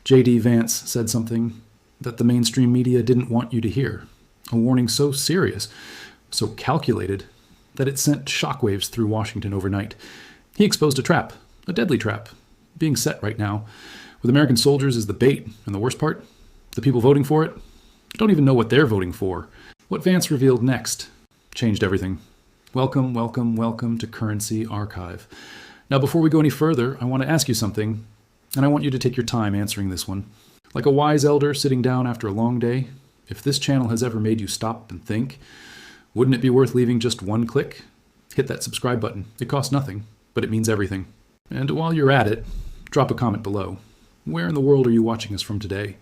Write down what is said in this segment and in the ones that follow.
J.D. Vance said something that the mainstream media didn't want you to hear. A warning so serious, so calculated, that it sent shockwaves through Washington overnight. He exposed a trap, a deadly trap, being set right now, with American soldiers as the bait, and the worst part, the people voting for it don't even know what they're voting for. What Vance revealed next changed everything. Welcome, welcome, welcome to Currency Archive. Now, before we go any further, I want to ask you something, and I want you to take your time answering this one. Like a wise elder sitting down after a long day, if this channel has ever made you stop and think, wouldn't it be worth leaving just one click? Hit that subscribe button. It costs nothing, but it means everything. And while you're at it, drop a comment below. Where in the world are you watching us from today?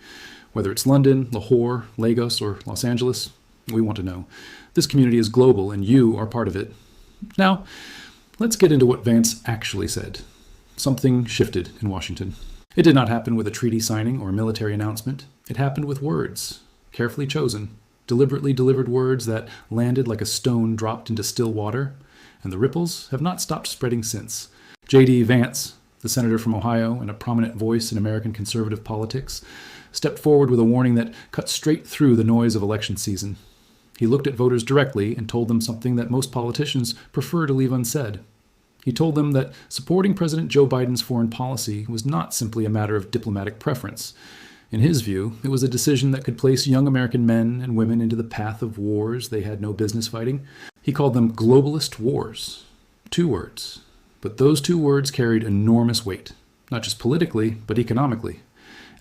Whether it's London, Lahore, Lagos, or Los Angeles, we want to know. This community is global, and you are part of it. Now, let's get into what Vance actually said. Something shifted in Washington. It did not happen with a treaty signing or a military announcement. It happened with words, carefully chosen, deliberately delivered words that landed like a stone dropped into still water, and the ripples have not stopped spreading since. J.D. Vance, the senator from Ohio and a prominent voice in American conservative politics, stepped forward with a warning that cut straight through the noise of election season. He looked at voters directly and told them something that most politicians prefer to leave unsaid. He told them that supporting President Joe Biden's foreign policy was not simply a matter of diplomatic preference. In his view, it was a decision that could place young American men and women into the path of wars they had no business fighting. He called them globalist wars. 2 words. But those 2 words carried enormous weight, not just politically, but economically.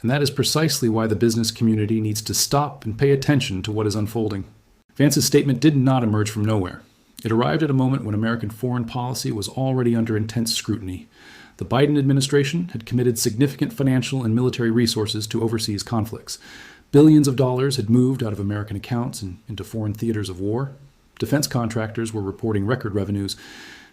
And that is precisely why the business community needs to stop and pay attention to what is unfolding. Vance's statement did not emerge from nowhere. It arrived at a moment when American foreign policy was already under intense scrutiny. The Biden administration had committed significant financial and military resources to overseas conflicts. Billions of dollars had moved out of American accounts and into foreign theaters of war. Defense contractors were reporting record revenues.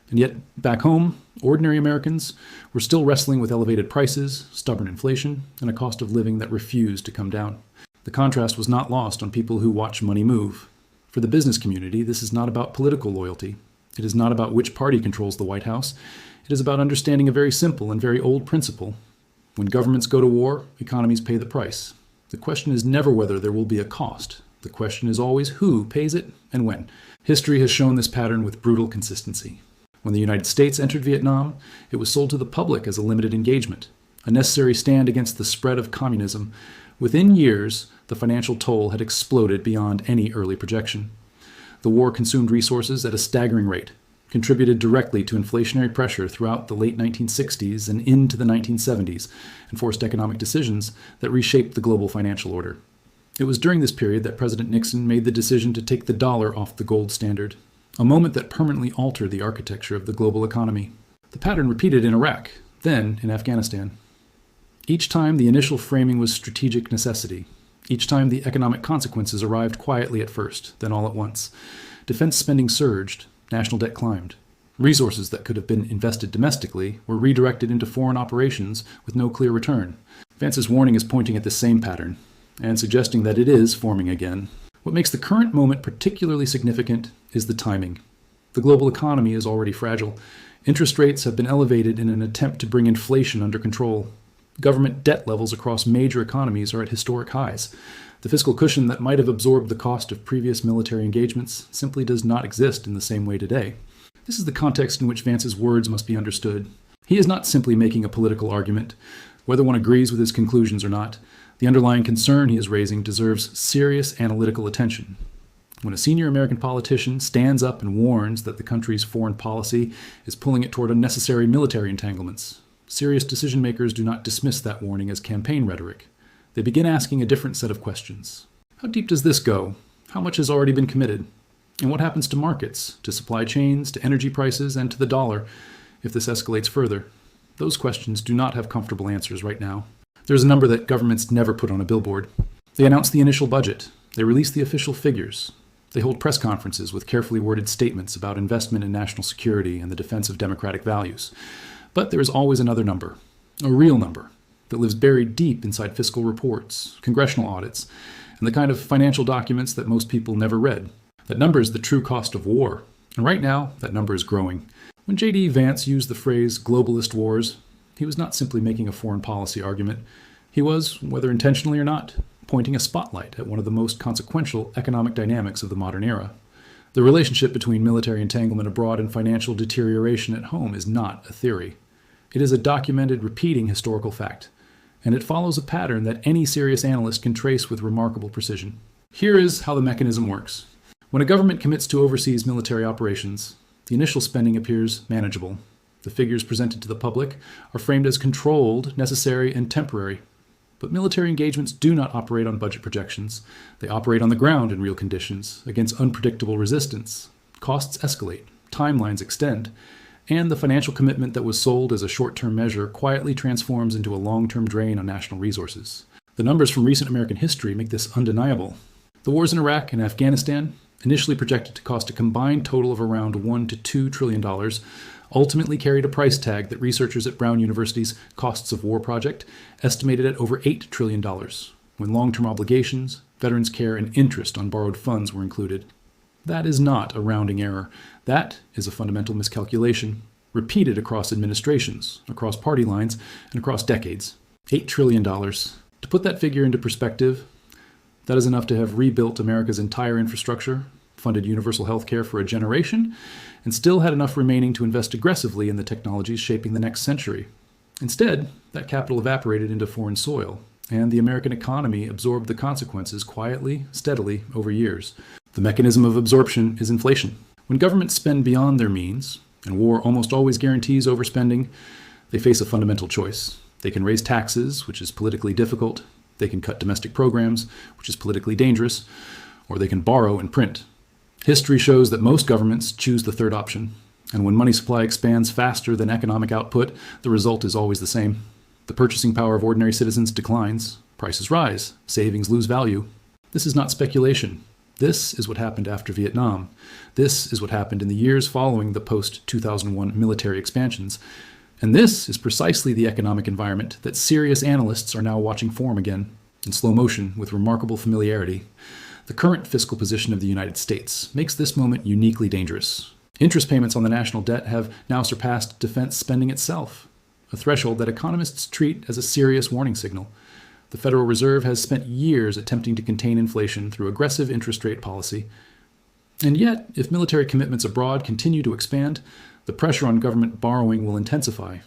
And yet, back home, ordinary Americans were still wrestling with elevated prices, stubborn inflation, and a cost of living that refused to come down. The contrast was not lost on people who watch money move. For the business community, this is not about political loyalty. It is not about which party controls the White House. It is about understanding a very simple and very old principle. When governments go to war, economies pay the price. The question is never whether there will be a cost. The question is always who pays it and when. History has shown this pattern with brutal consistency. When the United States entered Vietnam, it was sold to the public as a limited engagement, a necessary stand against the spread of communism. Within years, the financial toll had exploded beyond any early projection. The war consumed resources at a staggering rate, contributed directly to inflationary pressure throughout the late 1960s and into the 1970s, and forced economic decisions that reshaped the global financial order. It was during this period that President Nixon made the decision to take the dollar off the gold standard, a moment that permanently altered the architecture of the global economy. The pattern repeated in Iraq, then in Afghanistan. Each time the initial framing was strategic necessity. Each time the economic consequences arrived quietly at first, then all at once. Defense spending surged, national debt climbed. Resources that could have been invested domestically were redirected into foreign operations with no clear return. Vance's warning is pointing at the same pattern, and suggesting that it is forming again. What makes the current moment particularly significant is the timing. The global economy is already fragile. Interest rates have been elevated in an attempt to bring inflation under control. Government debt levels across major economies are at historic highs. The fiscal cushion that might have absorbed the cost of previous military engagements simply does not exist in the same way today. This is the context in which Vance's words must be understood. He is not simply making a political argument, whether one agrees with his conclusions or not. The underlying concern he is raising deserves serious analytical attention. When a senior American politician stands up and warns that the country's foreign policy is pulling it toward unnecessary military entanglements, serious decision-makers do not dismiss that warning as campaign rhetoric. They begin asking a different set of questions. How deep does this go? How much has already been committed? And what happens to markets, to supply chains, to energy prices, and to the dollar if this escalates further? Those questions do not have comfortable answers right now. There's a number that governments never put on a billboard. They announce the initial budget. They release the official figures. They hold press conferences with carefully worded statements about investment in national security and the defense of democratic values. But there is always another number, a real number, that lives buried deep inside fiscal reports, congressional audits, and the kind of financial documents that most people never read. That number is the true cost of war, and right now, that number is growing. When J.D. Vance used the phrase globalist wars, he was not simply making a foreign policy argument. He He was, whether intentionally or not, pointing a spotlight at one of the most consequential economic dynamics of the modern era. The relationship between military entanglement abroad and financial deterioration at home is not a theory. It is a documented, repeating historical fact, and it follows a pattern that any serious analyst can trace with remarkable precision. Here is how the mechanism works. When a government commits to overseas military operations, the initial spending appears manageable. The figures presented to the public are framed as controlled, necessary, and temporary. But military engagements do not operate on budget projections. They operate on the ground in real conditions, against unpredictable resistance. Costs escalate, timelines extend, and the financial commitment that was sold as a short-term measure quietly transforms into a long-term drain on national resources. The numbers from recent American history make this undeniable. The wars in Iraq and Afghanistan, initially projected to cost a combined total of around $1 to $2 trillion, ultimately carried a price tag that researchers at Brown University's Costs of War project estimated at over $8 trillion, when long-term obligations, veterans' care, and interest on borrowed funds were included. That is not a rounding error. That is a fundamental miscalculation, repeated across administrations, across party lines, and across decades. $8 trillion. To put that figure into perspective, that is enough to have rebuilt America's entire infrastructure, funded universal health care for a generation, and still had enough remaining to invest aggressively in the technologies shaping the next century. Instead, that capital evaporated into foreign soil, and the American economy absorbed the consequences quietly, steadily, over years. The mechanism of absorption is inflation. When governments spend beyond their means, and war almost always guarantees overspending, they face a fundamental choice. They can raise taxes, which is politically difficult. They can cut domestic programs, which is politically dangerous, or they can borrow and print. History shows that most governments choose the third option, and when money supply expands faster than economic output, the result is always the same. The purchasing power of ordinary citizens declines, prices rise, savings lose value. This is not speculation. This is what happened after Vietnam. This is what happened in the years following the post-2001 military expansions. And this is precisely the economic environment that serious analysts are now watching form again, in slow motion with remarkable familiarity. The current fiscal position of the United States makes this moment uniquely dangerous. Interest payments on the national debt have now surpassed defense spending itself, a threshold that economists treat as a serious warning signal. The Federal Reserve has spent years attempting to contain inflation through aggressive interest rate policy. And yet, if military commitments abroad continue to expand, the pressure on government borrowing will intensify.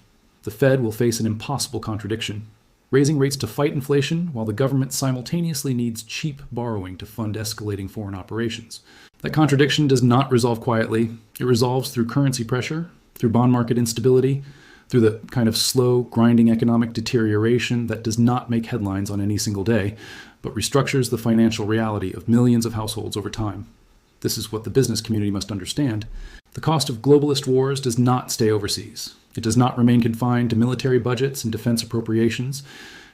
The Fed will face an impossible contradiction, raising rates to fight inflation while the government simultaneously needs cheap borrowing to fund escalating foreign operations. That contradiction does not resolve quietly. It resolves through currency pressure, through bond market instability, through the kind of slow, grinding economic deterioration that does not make headlines on any single day, but restructures the financial reality of millions of households over time. This is what the business community must understand. The cost of globalist wars does not stay overseas. It does not remain confined to military budgets and defense appropriations.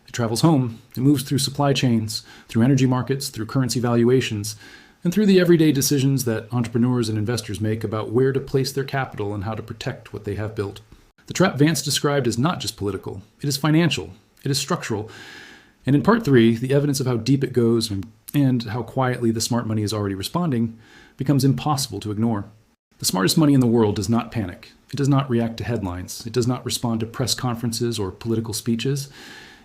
It travels home. It moves through supply chains, through energy markets, through currency valuations, and through the everyday decisions that entrepreneurs and investors make about where to place their capital and how to protect what they have built. The trap Vance described is not just political. It is financial. It is structural. And in part 3, the evidence of how deep it goes and how quietly the smart money is already responding becomes impossible to ignore. The smartest money in the world does not panic. It does not react to headlines. It does not respond to press conferences or political speeches.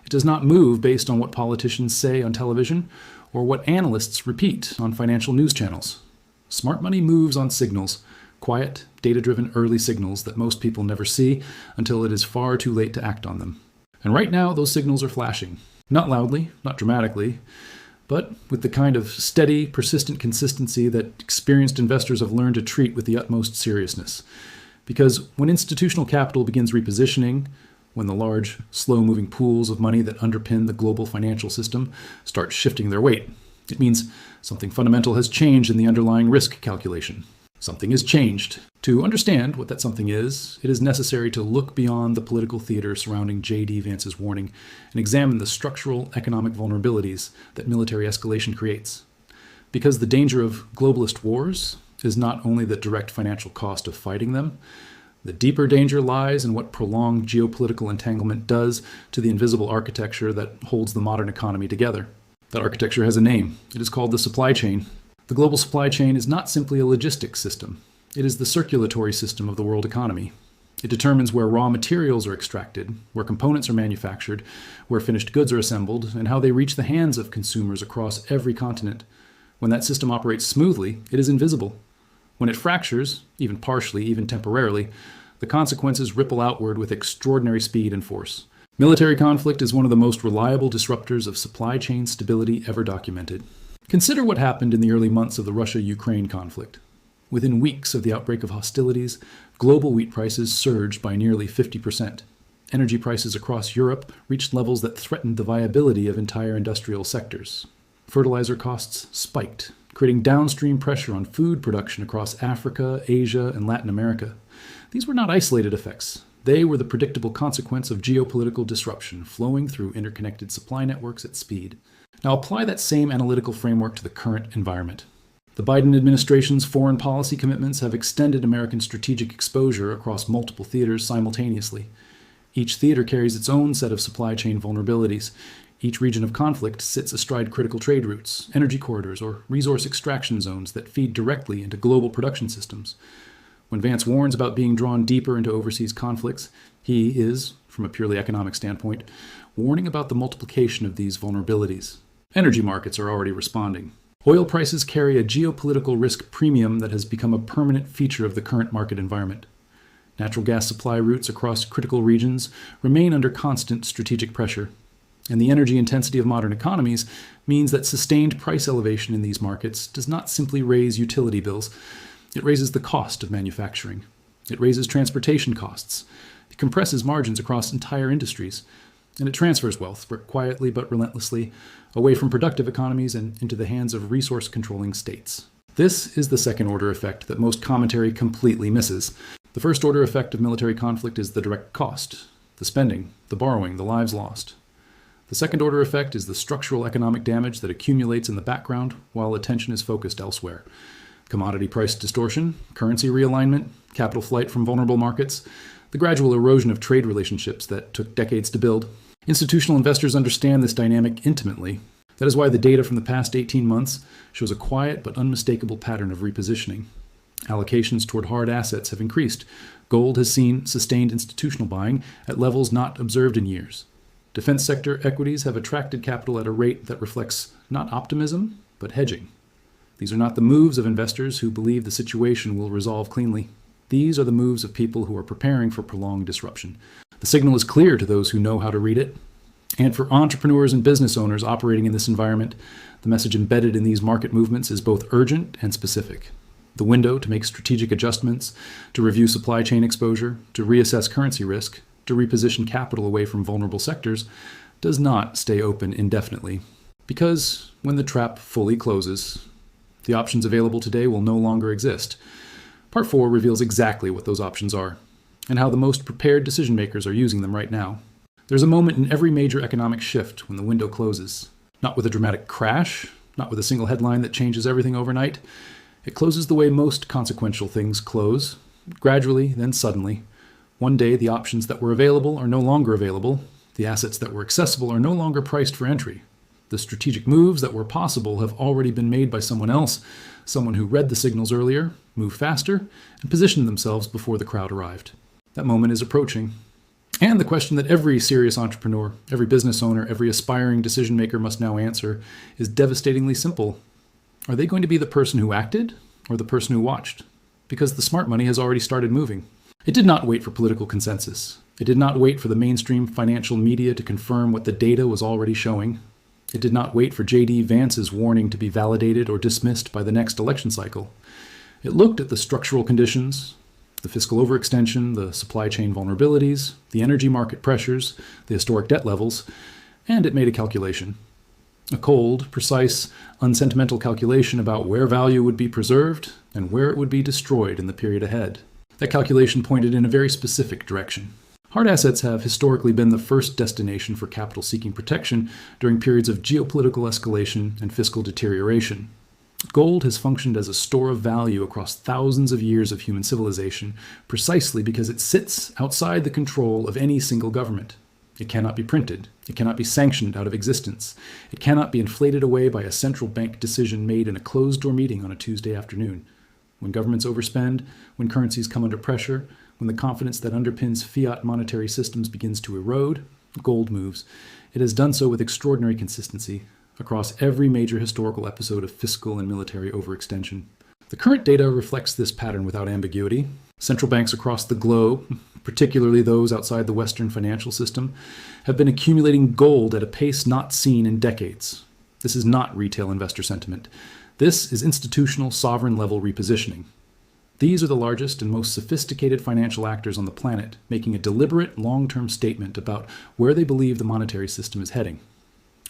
It does not move based on what politicians say on television or what analysts repeat on financial news channels. Smart money moves on signals, quiet, data-driven early signals that most people never see until it is far too late to act on them. And right now, those signals are flashing. Not loudly, not dramatically, but with the kind of steady, persistent consistency that experienced investors have learned to treat with the utmost seriousness. Because when institutional capital begins repositioning, when the large, slow-moving pools of money that underpin the global financial system start shifting their weight, it means something fundamental has changed in the underlying risk calculation. Something has changed. To understand what that something is, it is necessary to look beyond the political theater surrounding J.D. Vance's warning and examine the structural economic vulnerabilities that military escalation creates. Because the danger of globalist wars is not only the direct financial cost of fighting them, the deeper danger lies in what prolonged geopolitical entanglement does to the invisible architecture that holds the modern economy together. That architecture has a name. It is called the supply chain. The global supply chain is not simply a logistics system. It is the circulatory system of the world economy. It determines where raw materials are extracted, where components are manufactured, where finished goods are assembled, and how they reach the hands of consumers across every continent. When that system operates smoothly, it is invisible. When it fractures, even partially, even temporarily, the consequences ripple outward with extraordinary speed and force. Military conflict is one of the most reliable disruptors of supply chain stability ever documented. Consider what happened in the early months of the Russia-Ukraine conflict. Within weeks of the outbreak of hostilities, global wheat prices surged by nearly 50%. Energy prices across Europe reached levels that threatened the viability of entire industrial sectors. Fertilizer costs spiked, creating downstream pressure on food production across Africa, Asia, and Latin America. These were not isolated effects. They were the predictable consequence of geopolitical disruption flowing through interconnected supply networks at speed. Now apply that same analytical framework to the current environment. The Biden administration's foreign policy commitments have extended American strategic exposure across multiple theaters simultaneously. Each theater carries its own set of supply chain vulnerabilities. Each region of conflict sits astride critical trade routes, energy corridors, or resource extraction zones that feed directly into global production systems. When Vance warns about being drawn deeper into overseas conflicts, he is, from a purely economic standpoint, warning about the multiplication of these vulnerabilities. Energy markets are already responding. Oil prices carry a geopolitical risk premium that has become a permanent feature of the current market environment. Natural gas supply routes across critical regions remain under constant strategic pressure, and the energy intensity of modern economies means that sustained price elevation in these markets does not simply raise utility bills. It raises the cost of manufacturing. It raises transportation costs. It compresses margins across entire industries. And it transfers wealth, quietly but relentlessly, away from productive economies and into the hands of resource-controlling states. This is the second-order effect that most commentary completely misses. The first-order effect of military conflict is the direct cost, the spending, the borrowing, the lives lost. The second-order effect is the structural economic damage that accumulates in the background while attention is focused elsewhere. Commodity price distortion, currency realignment, capital flight from vulnerable markets, the gradual erosion of trade relationships that took decades to build. Institutional investors understand this dynamic intimately. That is why the data from the past 18 months shows a quiet but unmistakable pattern of repositioning. Allocations toward hard assets have increased. Gold has seen sustained institutional buying at levels not observed in years. Defense sector equities have attracted capital at a rate that reflects not optimism, but hedging. These are not the moves of investors who believe the situation will resolve cleanly. These are the moves of people who are preparing for prolonged disruption. The signal is clear to those who know how to read it. And for entrepreneurs and business owners operating in this environment, the message embedded in these market movements is both urgent and specific. The window to make strategic adjustments, to review supply chain exposure, to reassess currency risk, to reposition capital away from vulnerable sectors, does not stay open indefinitely. Because when the trap fully closes, the options available today will no longer exist. Part 4 reveals exactly what those options are, and how the most prepared decision makers are using them right now. There's a moment in every major economic shift when the window closes. Not with a dramatic crash, not with a single headline that changes everything overnight. It closes the way most consequential things close, gradually, then suddenly. One day, the options that were available are no longer available. The assets that were accessible are no longer priced for entry. The strategic moves that were possible have already been made by someone else, someone who read the signals earlier, moved faster, and positioned themselves before the crowd arrived. That moment is approaching. And the question that every serious entrepreneur, every business owner, every aspiring decision maker must now answer is devastatingly simple. Are they going to be the person who acted or the person who watched? Because the smart money has already started moving. It did not wait for political consensus. It did not wait for the mainstream financial media to confirm what the data was already showing. It did not wait for J.D. Vance's warning to be validated or dismissed by the next election cycle. It looked at the structural conditions, the fiscal overextension, the supply chain vulnerabilities, the energy market pressures, the historic debt levels, and it made a calculation. A cold, precise, unsentimental calculation about where value would be preserved and where it would be destroyed in the period ahead. That calculation pointed in a very specific direction. Hard assets have historically been the first destination for capital-seeking protection during periods of geopolitical escalation and fiscal deterioration. Gold has functioned as a store of value across thousands of years of human civilization, precisely because it sits outside the control of any single government. It cannot be printed. It cannot be sanctioned out of existence. It cannot be inflated away by a central bank decision made in a closed-door meeting on a Tuesday afternoon. When governments overspend, when currencies come under pressure, When the confidence that underpins fiat monetary systems begins to erode, gold moves. It has done so with extraordinary consistency across every major historical episode of fiscal and military overextension. The current data reflects this pattern without ambiguity. Central banks across the globe, particularly those outside the Western financial system, have been accumulating gold at a pace not seen in decades. This is not retail investor sentiment. This is institutional sovereign-level repositioning. These are the largest and most sophisticated financial actors on the planet, making a deliberate long-term statement about where they believe the monetary system is heading.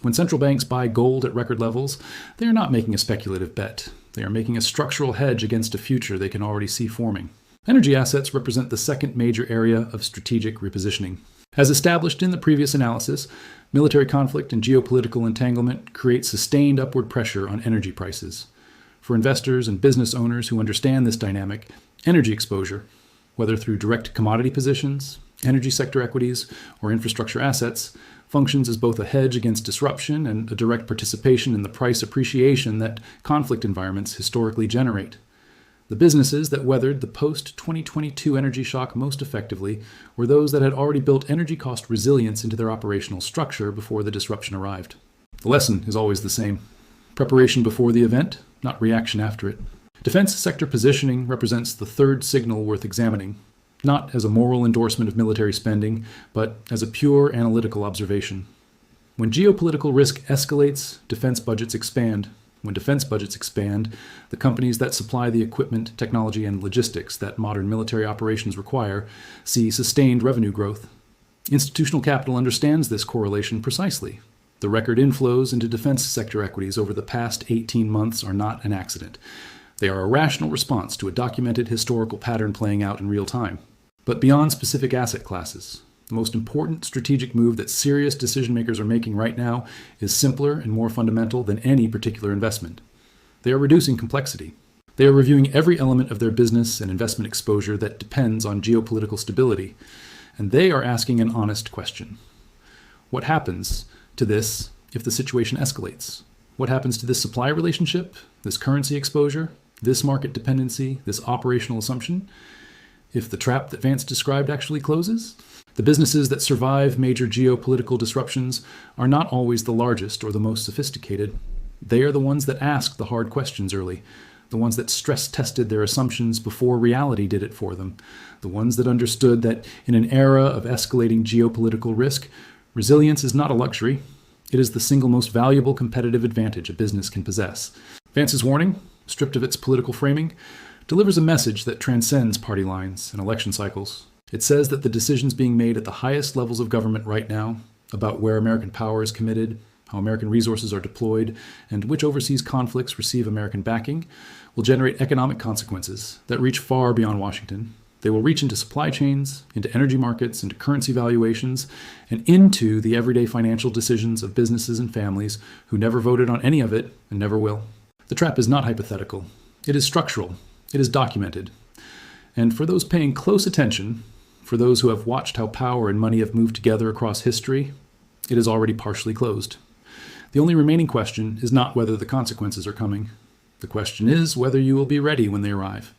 When central banks buy gold at record levels, they are not making a speculative bet. They are making a structural hedge against a future they can already see forming. Energy assets represent the second major area of strategic repositioning. As established in the previous analysis, military conflict and geopolitical entanglement create sustained upward pressure on energy prices. For investors and business owners who understand this dynamic, energy exposure, whether through direct commodity positions, energy sector equities, or infrastructure assets, functions as both a hedge against disruption and a direct participation in the price appreciation that conflict environments historically generate. The businesses that weathered the post-2022 energy shock most effectively were those that had already built energy cost resilience into their operational structure before the disruption arrived. The lesson is always the same. Preparation before the event, not reaction after it. Defense sector positioning represents the third signal worth examining, not as a moral endorsement of military spending, but as a pure analytical observation. When geopolitical risk escalates, defense budgets expand. When defense budgets expand, the companies that supply the equipment, technology, and logistics that modern military operations require see sustained revenue growth. Institutional capital understands this correlation precisely. The record inflows into defense sector equities over the past 18 months are not an accident. They are a rational response to a documented historical pattern playing out in real time. But beyond specific asset classes, the most important strategic move that serious decision makers are making right now is simpler and more fundamental than any particular investment. They are reducing complexity. They are reviewing every element of their business and investment exposure that depends on geopolitical stability. And they are asking an honest question. What happens to this if the situation escalates? What happens to this supply relationship, this currency exposure, this market dependency, this operational assumption, if the trap that Vance described actually closes? The businesses that survive major geopolitical disruptions are not always the largest or the most sophisticated. They are the ones that ask the hard questions early, the ones that stress-tested their assumptions before reality did it for them, the ones that understood that in an era of escalating geopolitical risk, resilience is not a luxury. It is the single most valuable competitive advantage a business can possess. Vance's warning, stripped of its political framing, delivers a message that transcends party lines and election cycles. It says that the decisions being made at the highest levels of government right now about where American power is committed, how American resources are deployed, and which overseas conflicts receive American backing will generate economic consequences that reach far beyond Washington. They will reach into supply chains, into energy markets, into currency valuations, and into the everyday financial decisions of businesses and families who never voted on any of it and never will. The trap is not hypothetical. It is structural. It is documented. And for those paying close attention, for those who have watched how power and money have moved together across history, it is already partially closed. The only remaining question is not whether the consequences are coming. The question is whether you will be ready when they arrive.